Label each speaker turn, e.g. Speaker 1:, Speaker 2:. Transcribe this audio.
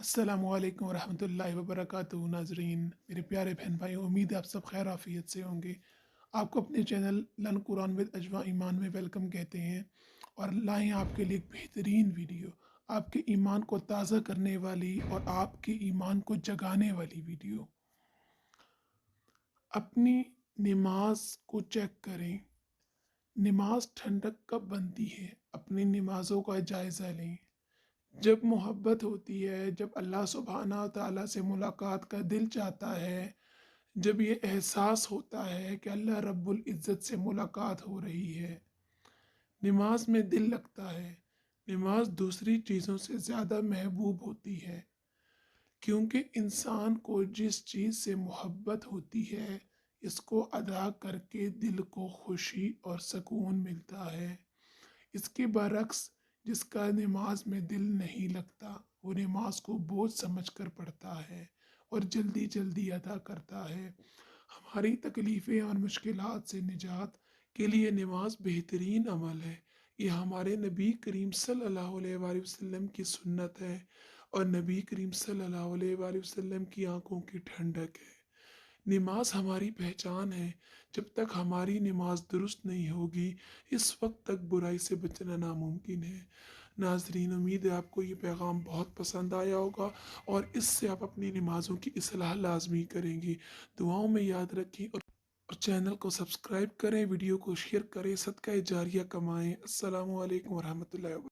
Speaker 1: अस्सलामुअलैकुम वरहमतुल्लाहि वबरकातुहू। नाजरीन, मेरे प्यारे बहन भाई, उम्मीद है आप सब खैर आफियत से होंगे। आपको अपने चैनल लन कुरान विद अजवा ईमान में वेलकम कहते हैं और लाएं आपके लिए एक बेहतरीन वीडियो, आपके ईमान को ताज़ा करने वाली और आपके ईमान को जगाने वाली वीडियो। अपनी नमाज को चेक करें। नमाज ठंडक कब बनती है? अपनी नमाज़ों का जायज़ा लें। जब मोहब्बत होती है, जब अल्लाह सुब्हाना ताला से मुलाकात का दिल चाहता है, जब ये एहसास होता है कि अल्लाह रब्बुल इज़्ज़त से मुलाकात हो रही है, नमाज में दिल लगता है। नमाज दूसरी चीज़ों से ज़्यादा महबूब होती है, क्योंकि इंसान को जिस चीज़ से मोहब्बत होती है, इसको अदा करके दिल को खुशी और सुकून मिलता है। इसके बरक्स, जिसका नमाज में दिल नहीं लगता, वो नमाज को बोझ समझकर पढ़ता है और जल्दी जल्दी अदा करता है। हमारी तकलीफ़ें और मुश्किलात से निजात के लिए नमाज बेहतरीन अमल है। ये हमारे नबी करीम सल्लल्लाहु अलैहि वसल्लम की सुन्नत है और नबी करीम सल्लल्लाहु अलैहि वसल्लम की आंखों की ठंडक है। नमाज हमारी पहचान है। जब तक हमारी नमाज दुरुस्त नहीं होगी, इस वक्त तक बुराई से बचना नामुमकिन है। नाजरीन, उम्मीद है आपको ये पैगाम बहुत पसंद आया होगा और इससे आप अपनी नमाज़ों की इस्लाह लाजमी करेंगे। दुआओं में याद रखें और चैनल को सब्सक्राइब करें, वीडियो को शेयर करें, सदका जारिया कमाएं। अस्सलामु अलैकुम वरहमतुल्लाहि